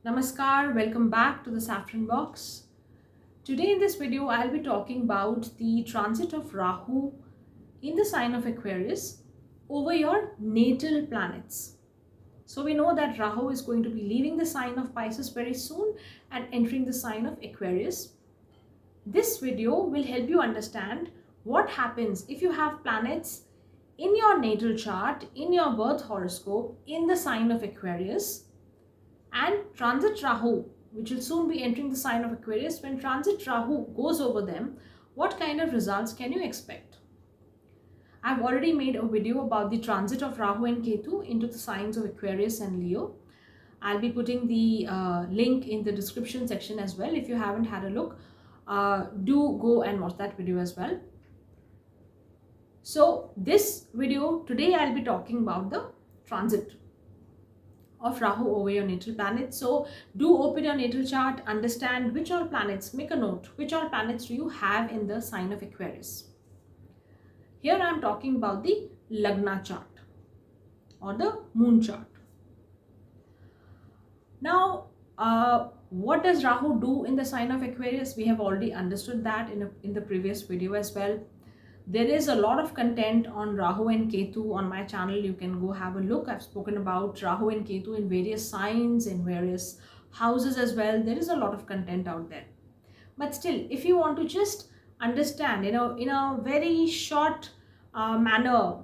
Namaskar, welcome back to the Saturn box. Today in this video, I'll be talking about the transit of Rahu in the sign of Aquarius over your natal planets. So we know that Rahu is going to be leaving the sign of Pisces very soon and entering the sign of Aquarius. This video will help you understand what happens if you have planets in your natal chart, in your birth horoscope, in the sign of Aquarius, and transit Rahu, which will soon be entering the sign of Aquarius. When transit Rahu goes over them, what kind of results can you expect? I've already made a video about the transit of Rahu and Ketu into the signs of Aquarius and Leo. I'll be putting the link in the description section as well. If you haven't had a look, do go and watch that video as well. So this video today, I'll be talking about the transit of Rahu over your natal planet. So do open your natal chart, understand which all planets, make a note, which all planets do you have in the sign of Aquarius. Here I am talking about the Lagna chart or the moon chart. Now, what does Rahu do in the sign of Aquarius? We have already understood that in the previous video as well. There is a lot of content on Rahu and Ketu on my channel. You can go have a look. I've spoken about Rahu and Ketu in various signs, in various houses as well. There is a lot of content out there. But still, if you want to just understand, in a very short manner,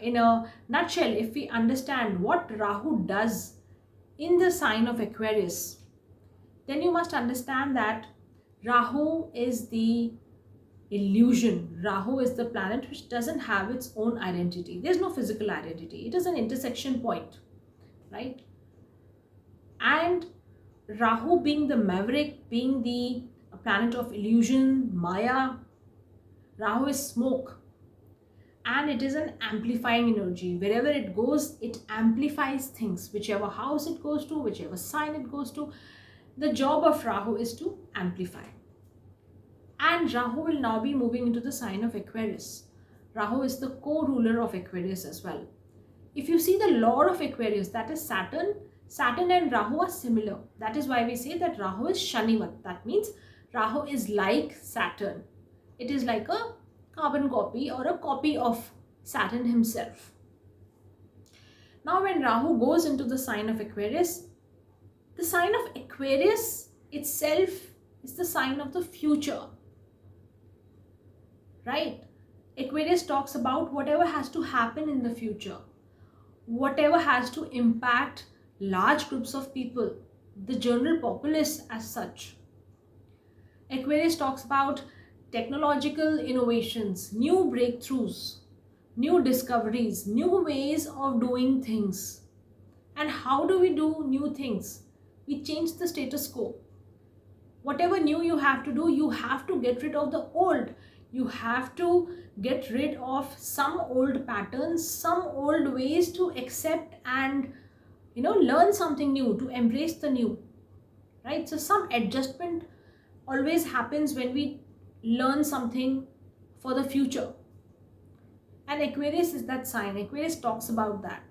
in a nutshell, if we understand what Rahu does in the sign of Aquarius, then you must understand that Rahu is the illusion. Rahu is the planet which doesn't have its own identity. There's no physical identity. It is an intersection point, right? And Rahu being the maverick, being the planet of illusion, Maya, Rahu is smoke. And it is an amplifying energy. Wherever it goes, it amplifies things. Whichever house it goes to, whichever sign it goes to, the job of Rahu is to amplify. And Rahu will now be moving into the sign of Aquarius. Rahu is the co-ruler of Aquarius as well. If you see the lord of Aquarius, that is Saturn, Saturn and Rahu are similar. That is why we say that Rahu is Shanivat. That means Rahu is like Saturn. It is like a carbon copy or a copy of Saturn himself. Now when Rahu goes into the sign of Aquarius, the sign of Aquarius itself is the sign of the future. Right? Aquarius talks about whatever has to happen in the future, whatever has to impact large groups of people, the general populace as such. Aquarius talks about technological innovations, new breakthroughs, new discoveries, new ways of doing things. And how do we do new things? We change the status quo. Whatever new you have to do, you have to get rid of the old. You have to get rid of some old patterns, some old ways to accept and learn something new, to embrace the new, right? So some adjustment always happens when we learn something for the future. And Aquarius is that sign. Aquarius talks about that.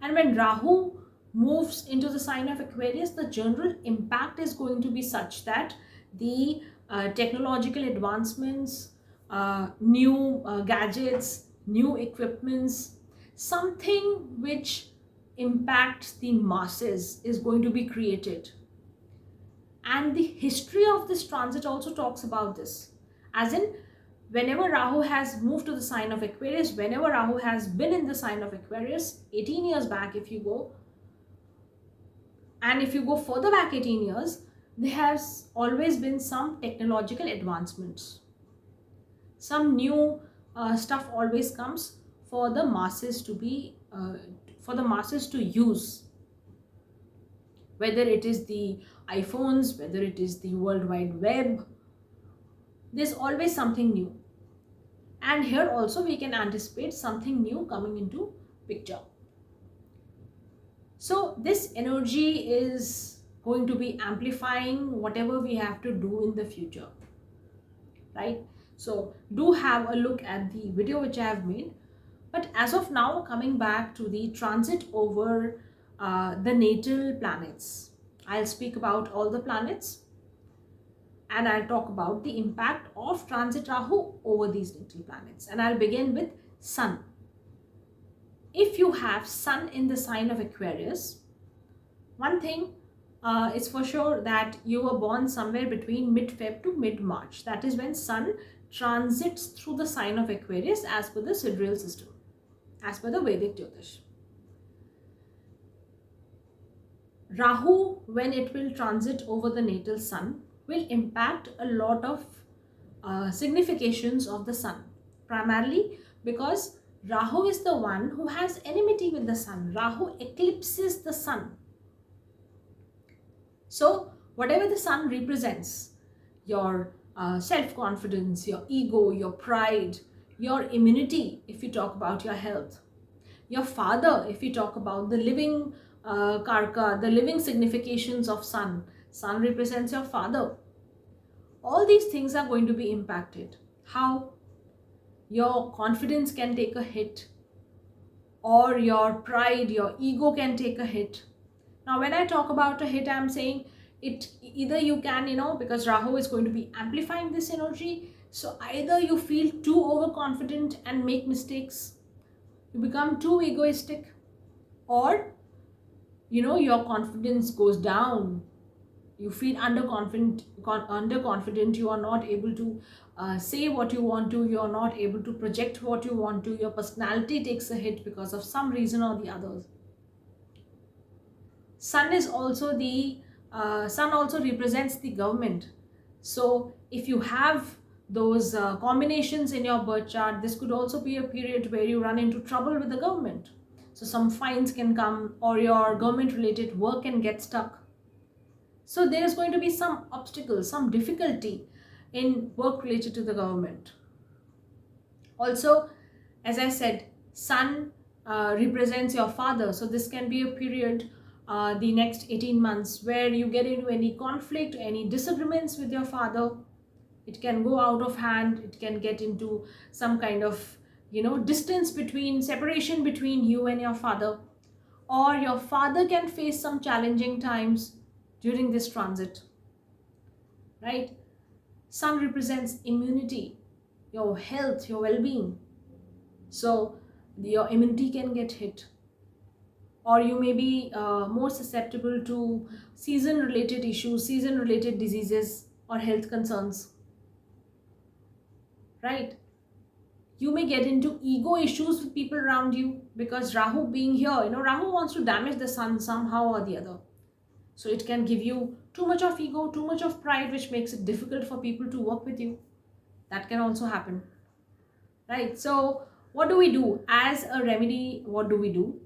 And when Rahu moves into the sign of Aquarius, the general impact is going to be such that the technological advancements, new gadgets, new equipments, something which impacts the masses is going to be created. And the history of this transit also talks about this. As in, whenever Rahu has moved to the sign of Aquarius, whenever Rahu has been in the sign of Aquarius, 18 years back if you go, and if you go further back 18 years, there has always been some technological advancements. Some new stuff always comes for the masses to be, for the masses to use. Whether it is the iPhones, whether it is the World Wide Web, there's always something new. And here also we can anticipate something new coming into picture. So this energy is going to be amplifying whatever we have to do in the future, right? So do have a look at the video which I have made. But as of now, coming back to the transit over the natal planets. I'll speak about all the planets, and I'll talk about the impact of transit Rahu over these natal planets. And I'll begin with Sun. If you have Sun in the sign of Aquarius, one thing is for sure that you were born somewhere between mid-Feb to mid-March. That is when Sun transits through the sign of Aquarius as per the sidereal system, as per the Vedic Jyotish. Rahu, when it will transit over the natal Sun, will impact a lot of significations of the Sun, primarily because Rahu is the one who has enmity with the Sun. Rahu eclipses the Sun. So whatever the Sun represents, your self-confidence, your ego, your pride, your immunity, if you talk about your health, your father, if you talk about the living karka, the living significations of Sun. Sun represents your father. All these things are going to be impacted. How? Your confidence can take a hit, or your pride, your ego can take a hit. Now when I talk about a hit, I'm saying it either you can, because Rahu is going to be amplifying this energy, so either you feel too overconfident and make mistakes, you become too egoistic, or your confidence goes down, you feel underconfident, you are not able to say what you want to, you are not able to project what you want to, your personality takes a hit because of some reason or the others. Sun is also Sun also represents the government. So if you have those combinations in your birth chart, this could also be a period where you run into trouble with the government. So some fines can come, or your government related work can get stuck. So there is going to be some obstacle, some difficulty in work related to the government. Also, as I said, Sun represents your father. So this can be a period, the next 18 months, where you get into any conflict, any disagreements with your father. It can go out of hand. It can get into some kind of, separation between you and your father. Or your father can face some challenging times during this transit, right? Sun represents immunity, your health, your well-being. So your immunity can get hit, or you may be more susceptible to season-related issues, season-related diseases or health concerns, right? You may get into ego issues with people around you, because Rahu being here, Rahu wants to damage the Sun somehow or the other. So it can give you too much of ego, too much of pride, which makes it difficult for people to work with you. That can also happen, right? So what do we do as a remedy? What do we do?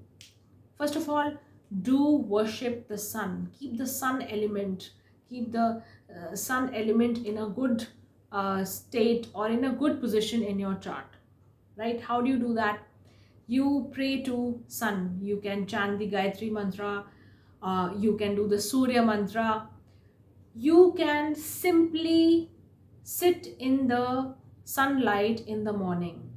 First of all, do worship the Sun. Keep the Sun element, keep the Sun element in a good state, or in a good position in your chart, right? How do you do that? You pray to Sun. You can chant the Gayatri mantra, you can do the Surya mantra, you can simply sit in the sunlight in the morning.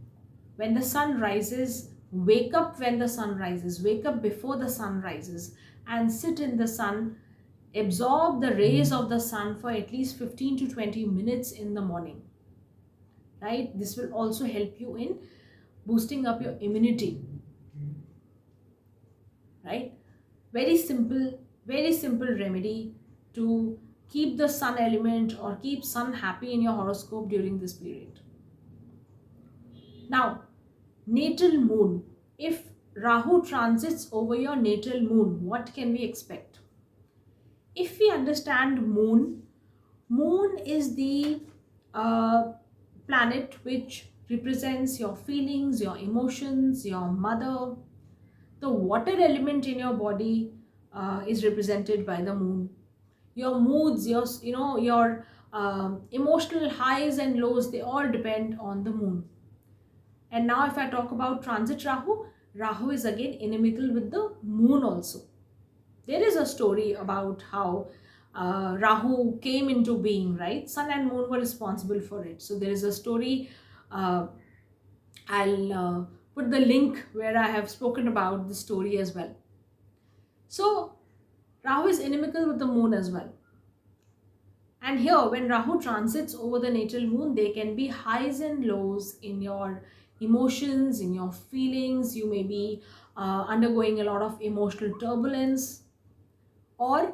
When the sun rises, wake up when the sun rises, wake up before the sun rises, and sit in the sun, absorb the rays of the sun for at least 15 to 20 minutes in the morning, right? This will also help you in boosting up your immunity, right? Very simple remedy to keep the Sun element, or keep Sun happy in your horoscope during this period. Now, natal moon. If Rahu transits over your natal moon, what can we expect? If we understand moon is the planet which represents your feelings, your emotions, your mother. The water element in your body is represented by the moon. Your moods, your emotional highs and lows, they all depend on the moon. And now if I talk about transit Rahu, Rahu is again inimical with the moon also. There is a story about how Rahu came into being, right? Sun and moon were responsible for it. So there is a story, I'll put the link where I have spoken about the story as well. So Rahu is inimical with the moon as well. And here, when Rahu transits over the natal moon, there can be highs and lows in your emotions, in your feelings. You may be undergoing a lot of emotional turbulence or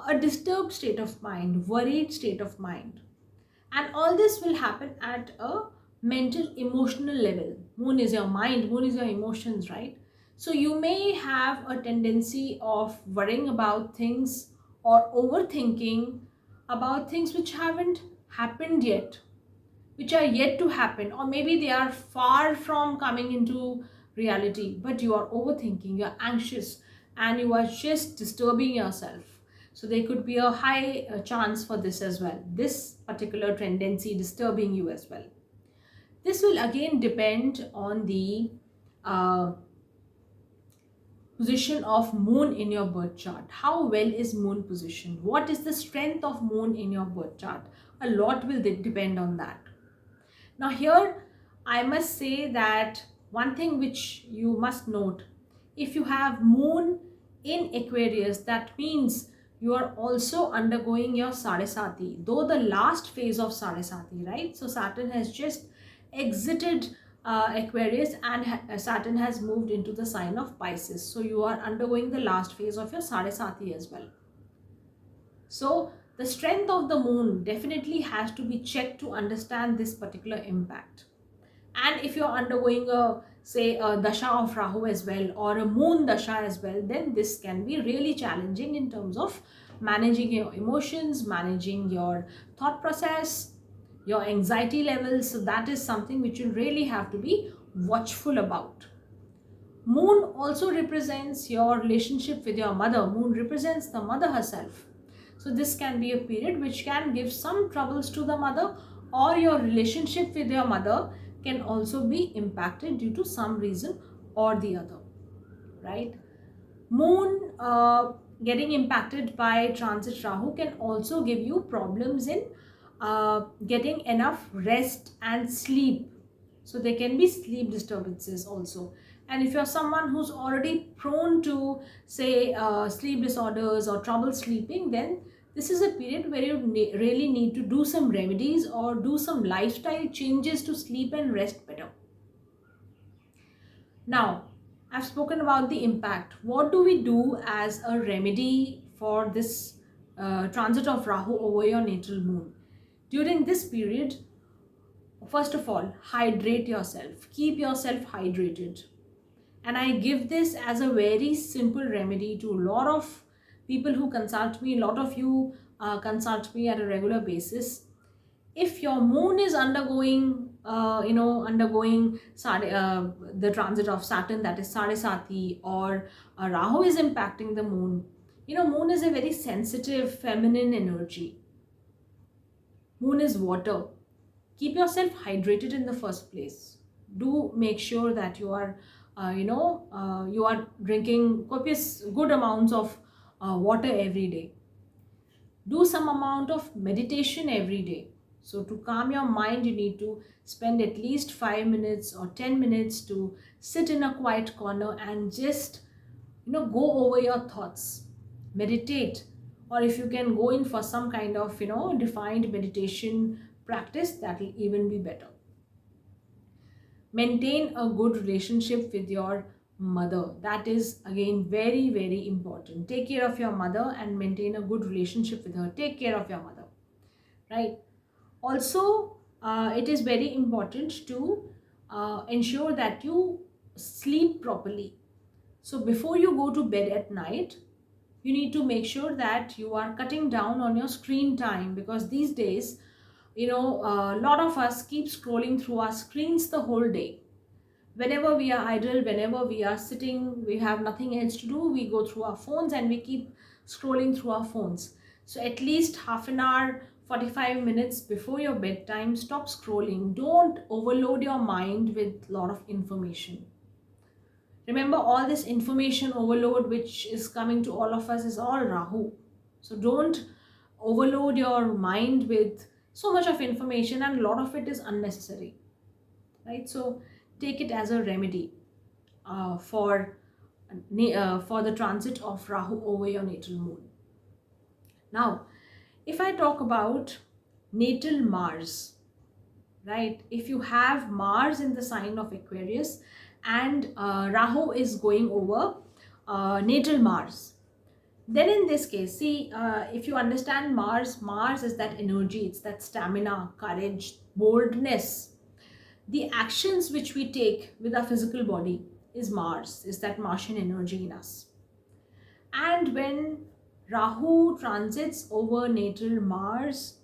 a disturbed state of mind, worried state of mind. And all this will happen at a mental, emotional level. Moon is your mind, moon is your emotions, right? So you may have a tendency of worrying about things or overthinking about things which haven't happened yet, which are yet to happen, or maybe they are far from coming into reality, but you are overthinking, you're anxious, and you are just disturbing yourself. So there could be a high chance for this as well, this particular tendency disturbing you as well. This will again depend on the uh, position of moon in your birth chart. How well is moon positioned? What is the strength of moon in your birth chart? A lot will depend on that. Now here I must say that one thing which you must note, if you have moon in Aquarius, that means you are also undergoing your Sadesati, though the last phase of Sadesati, right? So Saturn has just exited Aquarius, and Saturn has moved into the sign of Pisces. So you are undergoing the last phase of your Sadesati as well. So the strength of the moon definitely has to be checked to understand this particular impact. And if you're undergoing a, say, a dasha of Rahu as well, or a moon dasha as well, then this can be really challenging in terms of managing your emotions, managing your thought process, your anxiety levels. So that is something which you really have to be watchful about. Moon also represents your relationship with your mother. Moon represents the mother herself. So this can be a period which can give some troubles to the mother, or your relationship with your mother can also be impacted due to some reason or the other, right? Moon getting impacted by transit Rahu can also give you problems in getting enough rest and sleep. So there can be sleep disturbances also. And if you're someone who's already prone to, say, sleep disorders or trouble sleeping, then this is a period where you really need to do some remedies or do some lifestyle changes to sleep and rest better. Now, I've spoken about the impact. What do we do as a remedy for this transit of Rahu over your natal moon? During this period, first of all, hydrate yourself. Keep yourself hydrated. And I give this as a very simple remedy to a lot of people who consult me. A lot of you consult me at a regular basis. If your moon is undergoing the transit of Saturn, that is Sadesati, or Rahu is impacting the moon, moon is a very sensitive feminine energy. Moon is water. Keep yourself hydrated in the first place. Do make sure that you are you are drinking copious good amounts of water every day. Do some amount of meditation every day. So to calm your mind, you need to spend at least 5 minutes or 10 minutes to sit in a quiet corner and just go over your thoughts, meditate. Or if you can go in for some kind of defined meditation practice, that will even be better. Maintain a good relationship with your mother. That is again very, very important. Take care of your mother and maintain a good relationship with her. Take care of your mother, right? Also, it is very important to ensure that you sleep properly. So before you go to bed at night, you need to make sure that you are cutting down on your screen time, because these days, a lot of us keep scrolling through our screens the whole day. Whenever we are idle, whenever we are sitting, we have nothing else to do, we go through our phones and we keep scrolling through our phones. So at least half an hour, 45 minutes before your bedtime, stop scrolling. Don't overload your mind with a lot of information. Remember, all this information overload which is coming to all of us is all Rahu. So don't overload your mind with so much of information, and a lot of it is unnecessary, right? So take it as a remedy for for the transit of Rahu over your natal moon. Now, if I talk about natal Mars, right? If you have Mars in the sign of Aquarius and Rahu is going over natal Mars, then in this case, see, if you understand Mars is that energy, it's that stamina, courage, boldness. The actions which we take with our physical body is Mars, is that Martian energy in us. And when Rahu transits over natal Mars,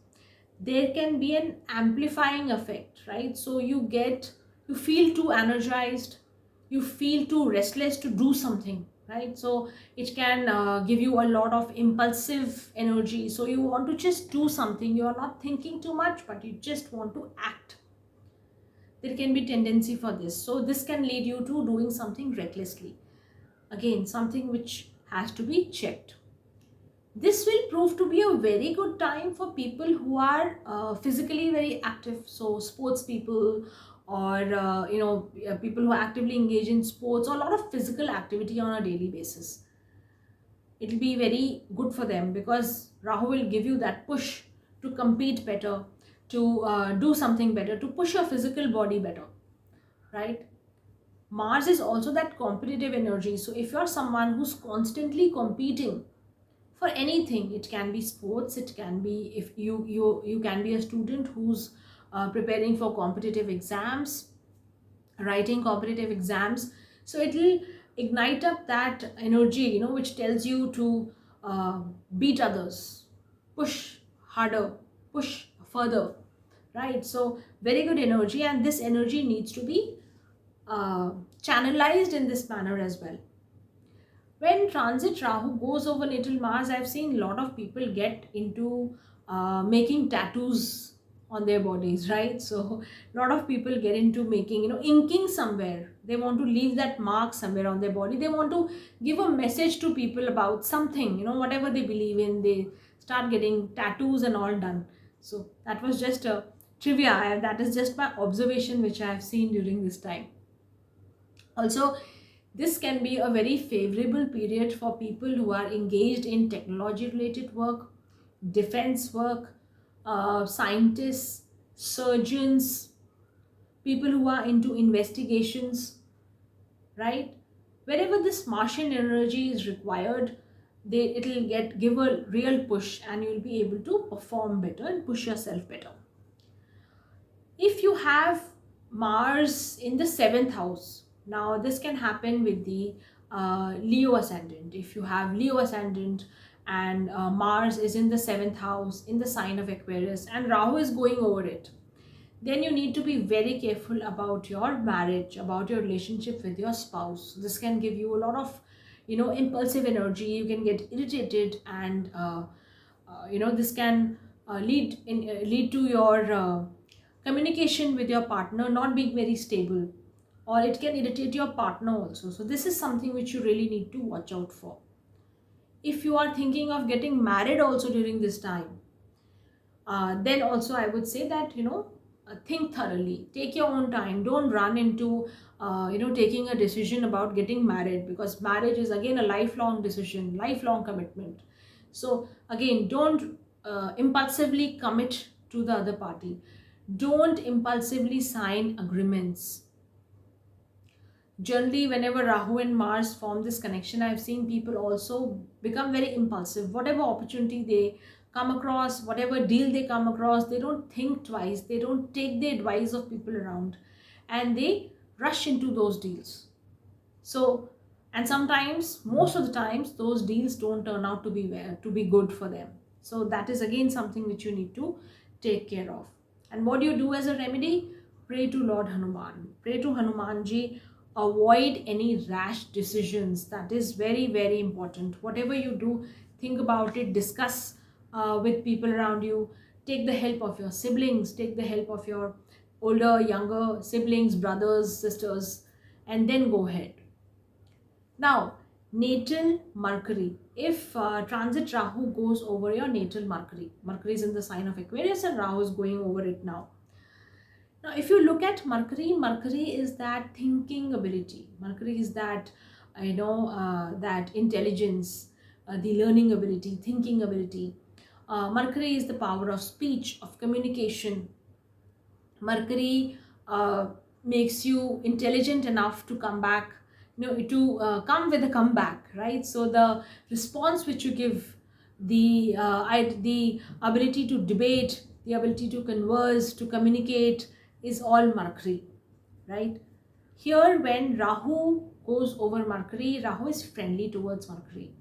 there can be an amplifying effect, right? So you feel too energized, you feel too restless to do something, right? So it can give you a lot of impulsive energy. So you want to just do something, you are not thinking too much, but you just want to act. There can be tendency for this. So this can lead you to doing something recklessly. Again, something which has to be checked. This will prove to be a very good time for people who are physically very active. So sports people, or people who actively engage in sports, or a lot of physical activity on a daily basis. It will be very good for them because Rahu will give you that push to compete better, to do something better, to push your physical body better, right? Mars is also that competitive energy. So if you're someone who's constantly competing for anything, it can be sports, it can be, if you can be a student who's preparing for competitive exams, writing competitive exams. So it will ignite up that energy, which tells you to beat others, push harder, push further, right? So very good energy, and this energy needs to be uh, channelized in this manner as well. When transit Rahu goes over natal Mars, I've seen a lot of people get into making tattoos on their bodies, right? So a lot of people get into making, inking somewhere. They want to leave that mark somewhere on their body. They want to give a message to people about something, whatever they believe in. They start getting tattoos and all done. So that was just a trivia. That is just my observation which I have seen during this time. Also, this can be a very favorable period for people who are engaged in technology related work, defense work, scientists, surgeons, people who are into investigations, right? Wherever this Martian energy is required, it'll give a real push, and you'll be able to perform better and push yourself better. If you have Mars in the 7th house, now this can happen with the Leo ascendant. If you have Leo ascendant and Mars is in the 7th house in the sign of Aquarius and Rahu is going over it, then you need to be very careful about your marriage, about your relationship with your spouse. This can give you a lot of impulsive energy. You can get irritated, and this can lead to your communication with your partner not being very stable, or it can irritate your partner also. So this is something which you really need to watch out for. If you are thinking of getting married also during this time, then also I would say that think thoroughly, take your own time, don't run into taking a decision about getting married, because marriage is again a lifelong decision, lifelong commitment. So again, don't impulsively commit to the other party, don't impulsively sign agreements. Generally, whenever Rahu and Mars form this connection, I've seen people also become very impulsive. Whatever opportunity they come across, whatever deal they come across, they don't think twice, they don't take the advice of people around, and they rush into those deals. So, and sometimes, most of the times, those deals don't turn out to be good for them. So that is again something which you need to take care of. And what do you do as a remedy? Pray to Lord Hanuman. Pray to Hanumanji. Avoid any rash decisions. That is very, very important. Whatever you do, think about it, discuss with people around you. Take the help of your siblings, take the help of your older, younger siblings, brothers, sisters, and then go ahead. Now, natal Mercury. If transit Rahu goes over your natal Mercury, Mercury is in the sign of Aquarius and Rahu is going over it now. Now, if you look at Mercury, Mercury is that thinking ability. Mercury is that that intelligence, the learning ability, thinking ability. Mercury is the power of speech, of communication. Mercury makes you intelligent enough to come back, come with a comeback, right? So the response which you give, the ability to debate, the ability to converse, to communicate, is all Mercury, right? Here, when Rahu goes over Mercury, Rahu is friendly towards Mercury.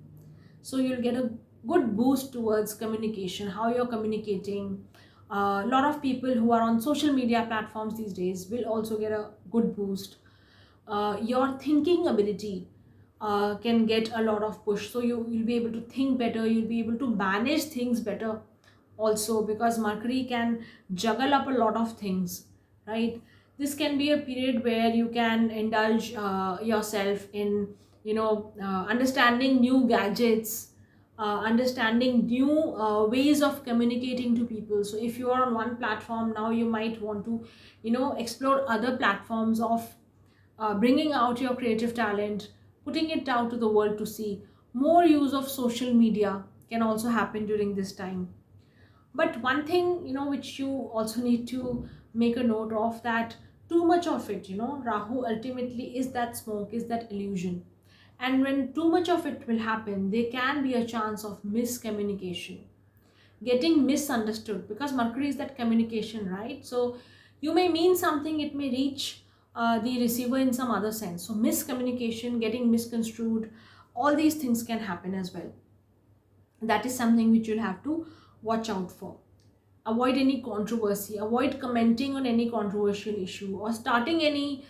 So you'll get a good boost towards communication, how you're communicating. A lot of people who are on social media platforms these days will also get a good boost. Your thinking ability can get a lot of push. So you'll be able to think better, you'll be able to manage things better also, because Mercury can juggle up a lot of things, right? This can be a period where you can indulge yourself in understanding new gadgets, understanding new ways of communicating to people. So if you are on one platform now, you might want to explore other platforms of bringing out your creative talent, putting it out to the world to see. More use of social media can also happen during this time. But one thing, which you also need to make a note of, that too much of it, Rahu ultimately is that smoke, is that illusion. And when too much of it will happen, there can be a chance of miscommunication, getting misunderstood, because Mercury is that communication, right? So you may mean something, it may reach the receiver in some other sense. So miscommunication, getting misconstrued, all these things can happen as well. That is something which you'll have to watch out for. Avoid any controversy, avoid commenting on any controversial issue, or starting any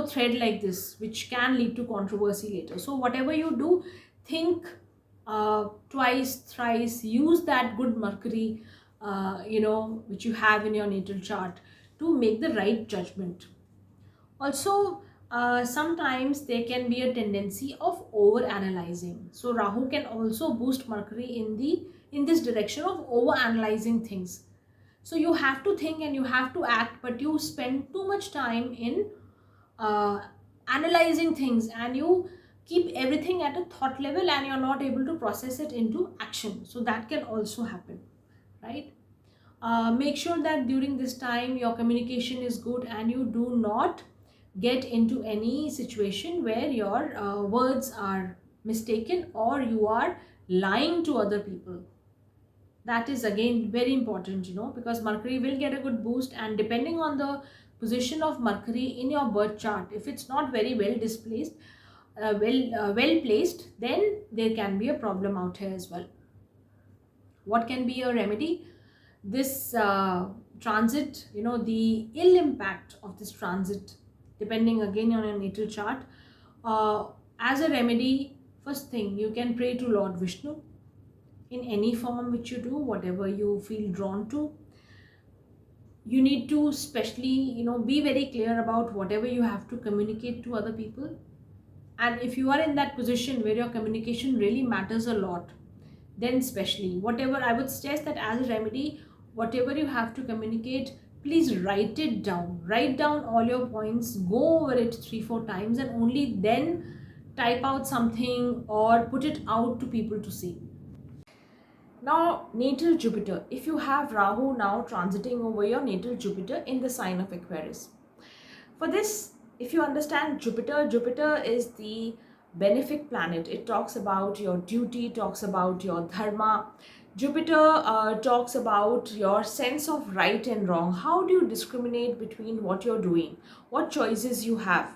thread like this which can lead to controversy later. So whatever you do, think twice, thrice, use that good Mercury which you have in your natal chart to make the right judgment. Also, sometimes there can be a tendency of over analyzing. So Rahu can also boost Mercury in this direction of over analyzing things. So you have to think and you have to act, but you spend too much time in analyzing things, and you keep everything at a thought level, and you're not able to process it into action. So that can also happen, right? Make sure that during this time your communication is good, and you do not get into any situation where your words are mistaken or you are lying to other people. That is again very important, because Mercury will get a good boost, and depending on the position of Mercury in your birth chart, if it's not very well displaced, well placed, then there can be a problem out here as well. What can be a remedy? This transit, the ill impact of this transit, depending again on your natal chart, as a remedy, first thing, you can pray to Lord Vishnu in any form which you do, whatever you feel drawn to. You need to especially be very clear about whatever you have to communicate to other people. And if you are in that position where your communication really matters a lot, then especially whatever, I would suggest that as a remedy, whatever you have to communicate, please write it down. Write down all your points, go over it 3-4 times, and only then type out something or put it out to people to see. Now, natal Jupiter. If you have Rahu now transiting over your natal Jupiter in the sign of Aquarius. For this, if you understand Jupiter, Jupiter is the benefic planet. It talks about your duty, talks about your dharma. Jupiter talks about your sense of right and wrong. How do you discriminate between what you're doing, what choices you have?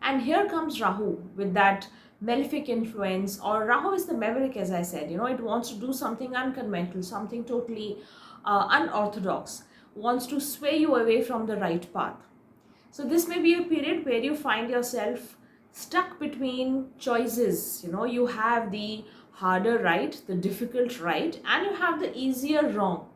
And here comes Rahu with that malefic influence, or Rahu is the maverick, as I said. It wants to do something unconventional, something totally unorthodox, wants to sway you away from the right path. So this may be a period where you find yourself stuck between choices. You have the harder right, the difficult right, and you have the easier wrong.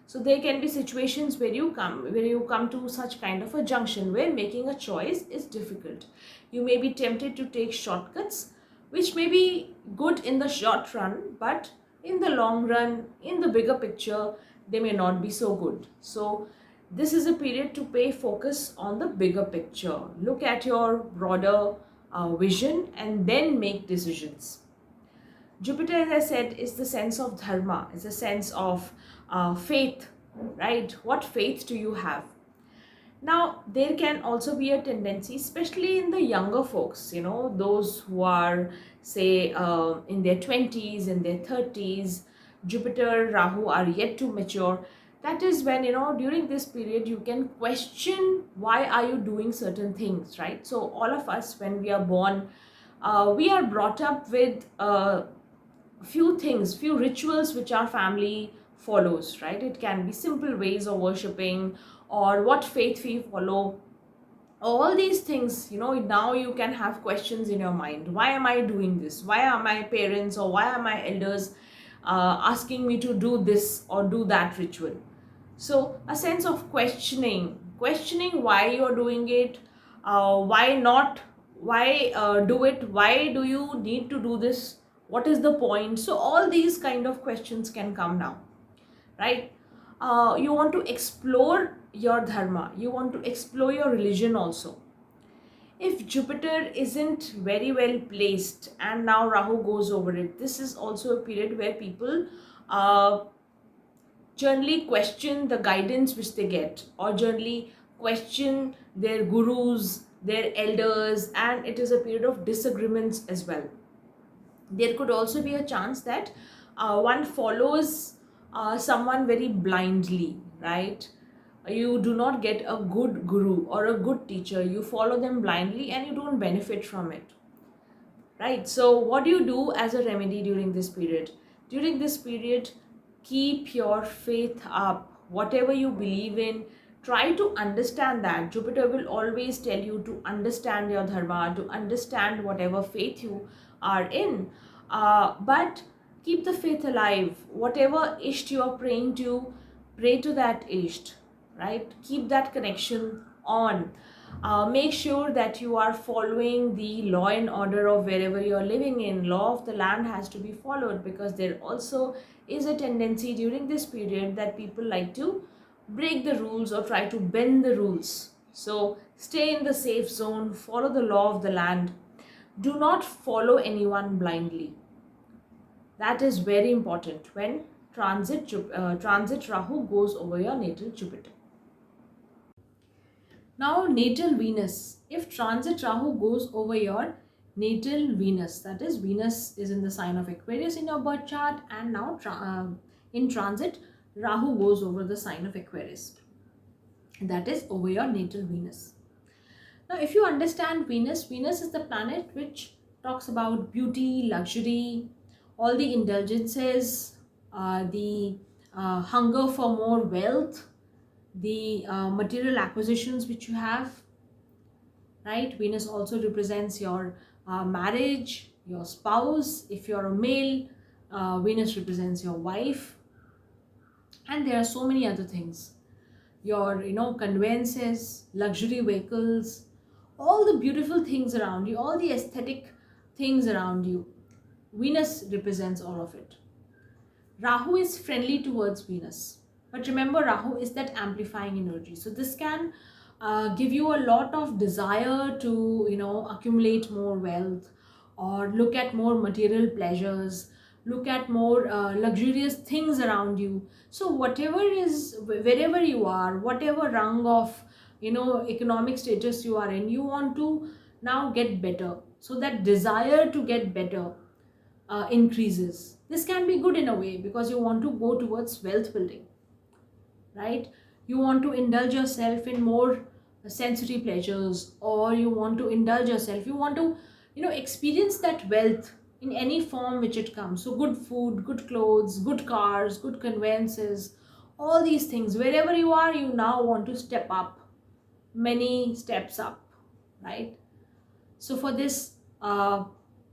So there can be situations where you come to such kind of a junction where making a choice is difficult. You may be tempted to take shortcuts, which may be good in the short run, but in the long run, in the bigger picture, they may not be so good. So this is a period to pay focus on the bigger picture. Look at your broader vision and then make decisions. Jupiter, as I said, is the sense of dharma, is a sense of faith, right? What faith do you have? Now, there can also be a tendency, especially in the younger folks, those who are, say, in their 20s, in their 30s, Jupiter, Rahu are yet to mature. That is when, during this period, you can question why are you doing certain things, right? So, all of us, when we are born, we are brought up with few things, few rituals which our family follows, right? It can be simple ways of worshipping or what faith we follow. All these things, now you can have questions in your mind. Why am I doing this? Why are my parents or why are my elders asking me to do this or do that ritual? So a sense of questioning why you're doing it, why not, why do it, why do you need to do this, what is the point? So all these kind of questions can come now, right? You want to explore your dharma, you want to explore your religion also. If Jupiter isn't very well placed and now Rahu goes over it, this is also a period where people generally question the guidance which they get, or generally question their gurus, their elders, and it is a period of disagreements as well. There could also be a chance that one follows someone very blindly, right? You do not get a good guru or a good teacher, you follow them blindly and you don't benefit from it, right? So what do you do as a remedy during this period? During this period, keep your faith up. Whatever you believe in, try to understand that. Jupiter will always tell you to understand your dharma, to understand whatever faith you are in. But keep the faith alive. Whatever Isht you are praying to, pray to that Isht, right? Keep that connection on. Make sure that you are following the law and order of wherever you are living in. Law of the land has to be followed, because there also is a tendency during this period that people like to break the rules or try to bend the rules. So stay in the safe zone, follow the law of the land. Do not follow anyone blindly. That is very important when transit Rahu goes over your natal Jupiter. Now, natal Venus. If transit Rahu goes over your natal Venus, that is, Venus is in the sign of Aquarius in your birth chart, and now in transit, Rahu goes over the sign of Aquarius. That is over your natal Venus. Now, if you understand Venus, Venus is the planet which talks about beauty, luxury, all the indulgences, the hunger for more wealth, the material acquisitions which you have, right? Venus also represents your marriage, your spouse. If you're a male, Venus represents your wife, and there are so many other things. Your conveyances, luxury vehicles, all the beautiful things around you, all the aesthetic things around you, Venus represents all of it. Rahu is friendly towards Venus, but remember, Rahu is that amplifying energy. So this can give you a lot of desire to accumulate more wealth, or look at more material pleasures, look at more luxurious things around you. So whatever is, wherever you are, whatever rung of economic status you are in, you want to now get better. So that desire to get better increases. This can be good in a way, because you want to go towards wealth building, right? You want to indulge yourself in more sensory pleasures, or you want to indulge yourself, you want to experience that wealth in any form which it comes. So good food, good clothes, good cars, good conveyances, all these things, wherever you are, you now want to step up, many steps up, right? So for this,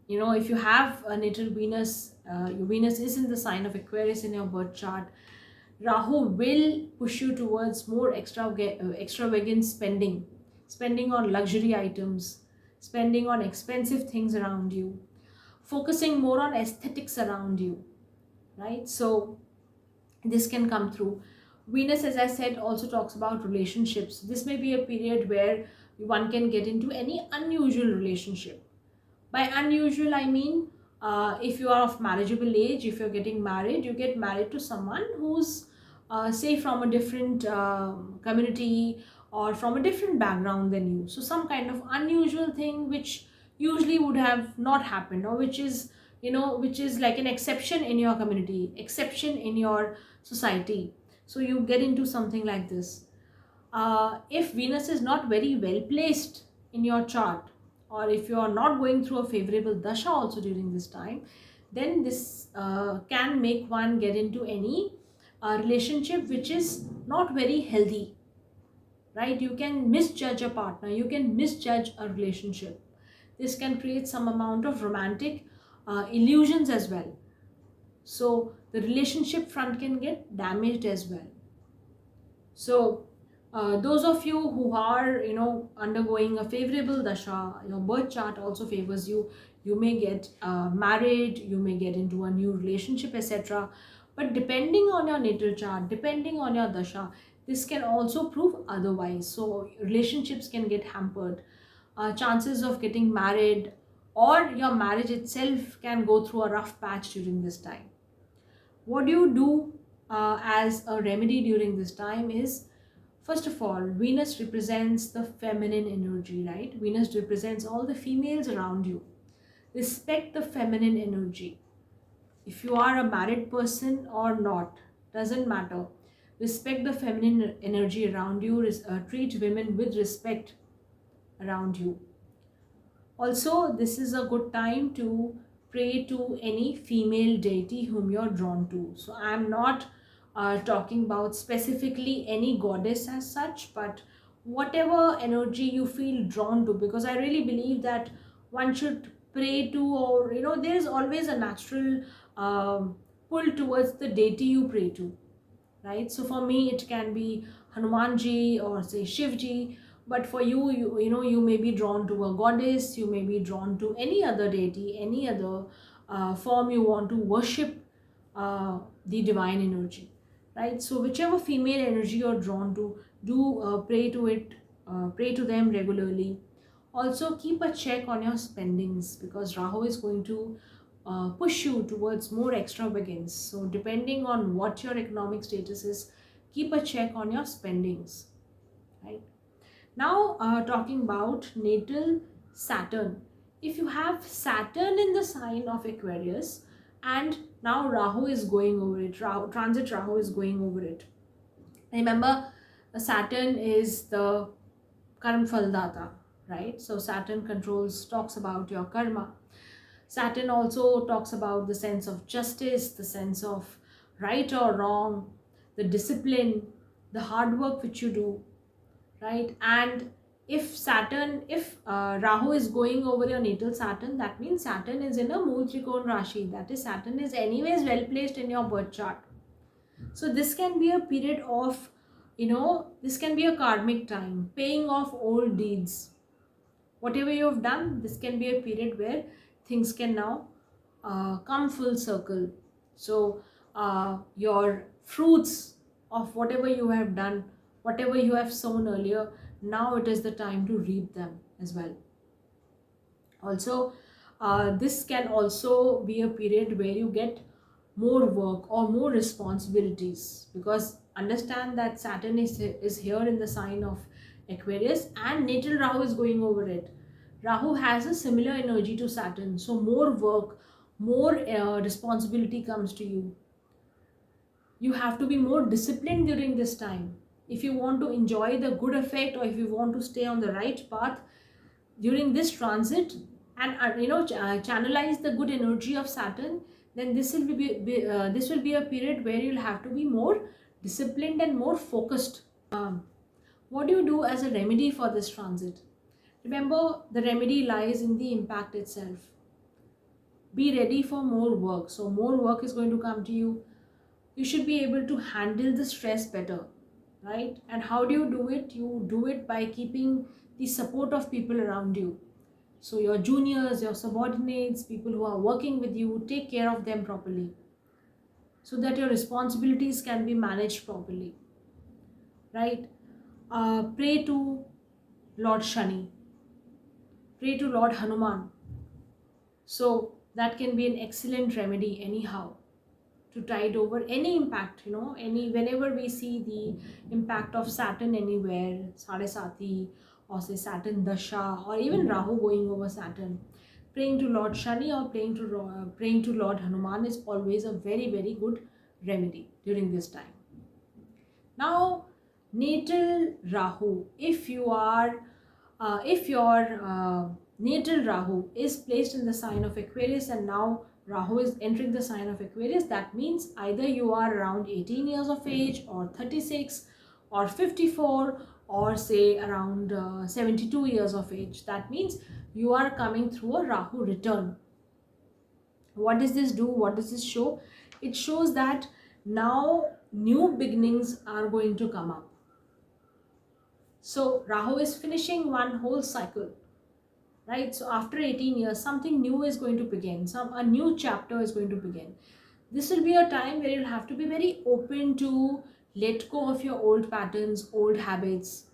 if you have a natal Venus, your Venus is in the sign of Aquarius in your birth chart, Rahu will push you towards more extravagant spending on luxury items, spending on expensive things around you, focusing more on aesthetics around you, right? So this can come through. Venus, as I said, also talks about relationships. This may be a period where one can get into any unusual relationship, By unusual, I mean if you are of marriageable age, if you're getting married, you get married to someone who's say from a different community or from a different background than you. So some kind of unusual thing which usually would have not happened, or which is, which is like an exception in your community, exception in your society. So you get into something like this. If Venus is not very well placed in your chart, or if you are not going through a favorable dasha also during this time, then this can make one get into any relationship which is not very healthy, right? You can misjudge a partner, you can misjudge a relationship. This can create some amount of romantic illusions as well. So the relationship front can get damaged as well. So those of you who are, undergoing a favorable dasha, your birth chart also favors you. You may get married, you may get into a new relationship, etc. But depending on your natal chart, depending on your dasha, this can also prove otherwise. So relationships can get hampered. Chances of getting married or your marriage itself can go through a rough patch during this time. What do you do as a remedy during this time is, first of all, Venus represents the feminine energy, right? Venus represents all the females around you. Respect the feminine energy. If you are a married person or not, doesn't matter. Respect the feminine energy around you. Treat women with respect around you. Also, this is a good time to pray to any female deity whom you're drawn to. So I'm not talking about specifically any goddess as such, but whatever energy you feel drawn to, because I really believe that one should pray to, or there's always a natural pull towards the deity you pray to, right? So for me it can be Hanumanji or say Shivji, but for you, you may be drawn to a goddess, you may be drawn to any other deity, any other form you want to worship the divine energy, right? So whichever female energy you're drawn to, do pray to it, pray to them regularly. Also keep a check on your spendings, because Rahu is going to push you towards more extravagance. So depending on what your economic status is, keep a check on your spendings, right? Now talking about natal Saturn. If you have Saturn in the sign of Aquarius, and now Rahu is going over it, transit Rahu is going over it. Remember, Saturn is the karma faldata, right? So Saturn talks about your karma. Saturn also talks about the sense of justice, the sense of right or wrong, the discipline, the hard work which you do, right? And if Rahu is going over your natal Saturn, that means Saturn is in a Mool Trikon Rashi. That is, Saturn is anyways well placed in your birth chart. So this can be a period of, this can be a karmic time, paying off old deeds. Whatever you have done, this can be a period where things can now come full circle. So your fruits of whatever you have done, whatever you have sown earlier, now it is the time to reap them as well. Also, this can also be a period where you get more work or more responsibilities, because understand that Saturn is here in the sign of Aquarius and natal Rahu is going over it. Rahu has a similar energy to Saturn, so more work, more responsibility comes to you. You have to be more disciplined during this time. If you want to enjoy the good effect, or if you want to stay on the right path during this transit, and channelize the good energy of Saturn, then this will be a period where you'll have to be more disciplined and more focused. What do you do as a remedy for this transit? Remember, the remedy lies in the impact itself. Be ready for more work. So more work is going to come to you. You should be able to handle the stress better, right? And how do you do it? You do it by keeping the support of people around you. So your juniors, your subordinates, people who are working with you, take care of them properly, so that your responsibilities can be managed properly, right? Pray to Lord Shani, pray to Lord Hanuman, So that can be an excellent remedy anyhow, to tide over any impact, any whenever we see the impact of Saturn anywhere, Sadesati, or say Saturn Dasha, or even Rahu going over Saturn. Praying to Lord Shani or praying to Lord Hanuman is always a very, very good remedy during this time. Now, natal Rahu, if your natal Rahu is placed in the sign of Aquarius, and now Rahu is entering the sign of Aquarius, that means either you are around 18 years of age, or 36, or 54, or say around 72 years of age. That means you are coming through a Rahu return. What does this do? What does this show? It shows that now new beginnings are going to come up. So Rahu is finishing one whole cycle, right? So after 18 years, something new is going to begin. A new chapter is going to begin. This will be a time where you'll have to be very open to let go of your old patterns, old habits,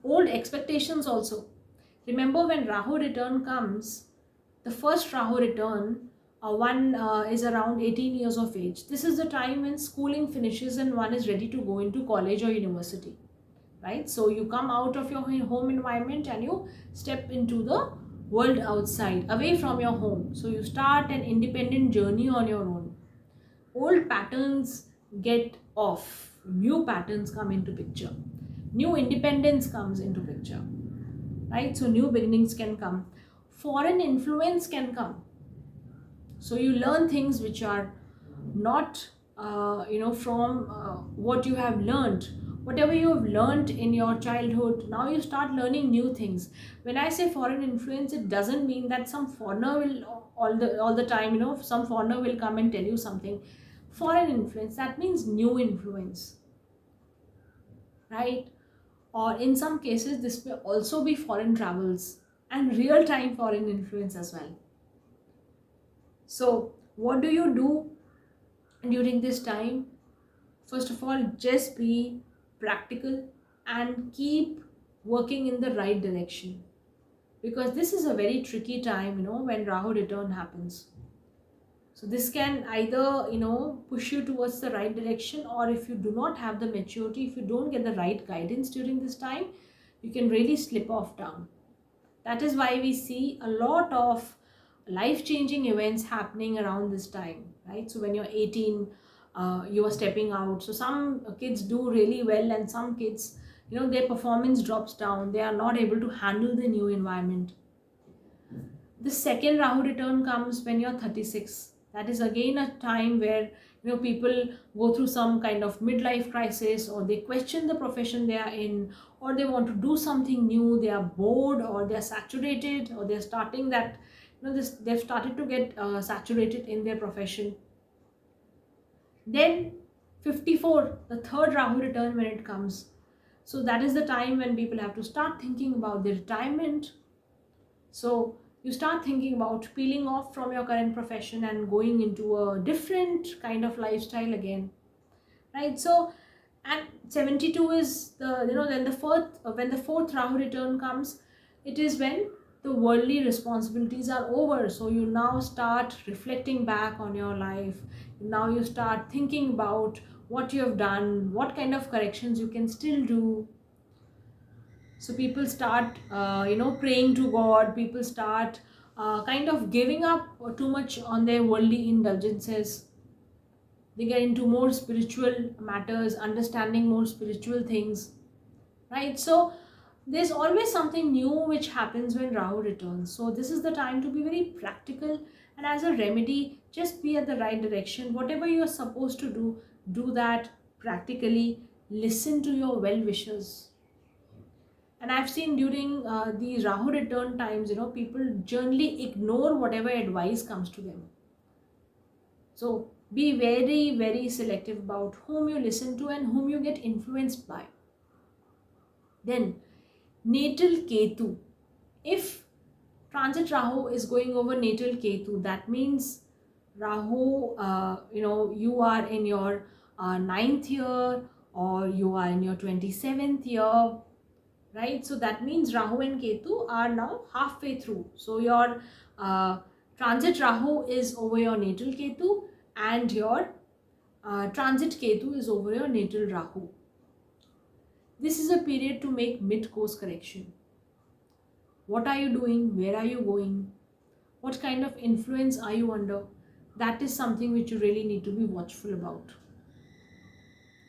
old expectations also. Remember, when Rahu return comes, the first Rahu return, one is around 18 years of age. This is the time when schooling finishes and one is ready to go into college or university, right? So you come out of your home environment and you step into the world outside, away from your home. So you start an independent journey on your own. Old patterns get off, new patterns come into picture, new independence comes into picture, right? So new beginnings can come, foreign influence can come. So you learn things which are not from what you have learned, whatever you have learned in your childhood. Now you start learning new things. When I say foreign influence, it doesn't mean that some foreigner will all the time, some foreigner will come and tell you something. Foreign influence, that means new influence, right? Or in some cases this may also be foreign travels and real time foreign influence as well. So what do you do during this time? First of all, just be practical and keep working in the right direction, because this is a very tricky time, when Rahu return happens. So this can either, push you towards the right direction, or if you do not have the maturity, if you don't get the right guidance during this time, you can really slip off down. That is why we see a lot of life-changing events happening around this time, right? So when you're 18, you are stepping out. So some kids do really well, and some kids, their performance drops down. They are not able to handle the new environment. The second Rahu return comes when you're 36. That is again a time where people go through some kind of midlife crisis, or they question the profession they are in, or they want to do something new. They are bored, or they are saturated, or they're starting that they've started to get saturated in their profession. Then 54, the third Rahu return, when it comes, so that is the time when people have to start thinking about their retirement. So you start thinking about peeling off from your current profession and going into a different kind of lifestyle again, right? So, and 72 is the, then the fourth, when the fourth Rahu return comes, it is when the worldly responsibilities are over. So you now start reflecting back on your life. Now you start thinking about what you have done, what kind of corrections you can still do. So people start praying to God. People start kind of giving up too much on their worldly indulgences. They get into more spiritual matters, understanding more spiritual things, right? So there's always something new which happens when Rahu returns. So this is the time to be very practical, and as a remedy, just be at the right direction. Whatever you're supposed to do that practically. Listen to your well-wishers. And I've seen during these Rahu return times, people generally ignore whatever advice comes to them. So be very, very selective about whom you listen to and whom you get influenced by. Then, natal Ketu. If transit Rahu is going over natal Ketu, that means Rahu, you are in your ninth year, or you are in your 27th year, right? So that means Rahu and Ketu are now halfway through. So your Transit Rahu is over your natal Ketu, and your transit Ketu is over your natal Rahu. This is a period to make mid-course correction. What are you doing? Where are you going? What kind of influence are you under? That is something which you really need to be watchful about,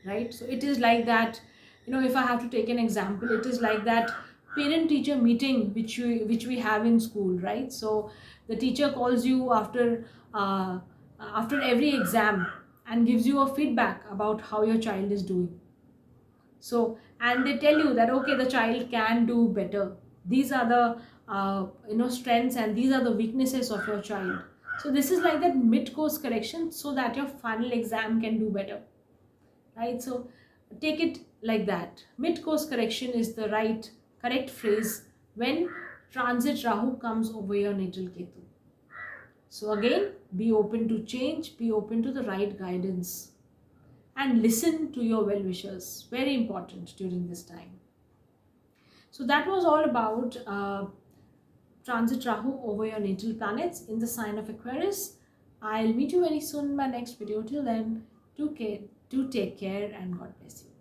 right? So it is like that, if I have to take an example, it is like that parent teacher meeting which we have in school, right? So the teacher calls you after every exam and gives you a feedback about how your child is doing. So, and they tell you that okay, the child can do better. These are the strengths, and these are the weaknesses of your child. So this is like that mid course correction, so that your final exam can do better, right? So take it like that. Mid course correction is the correct phrase when transit Rahu comes over your natal Ketu. So again, be open to change, be open to the right guidance, and listen to your well-wishers. Very important during this time. So that was all about transit Rahu over your natal planets in the sign of Aquarius. I'll meet you very soon in my next video. Till then, do take care and God bless you.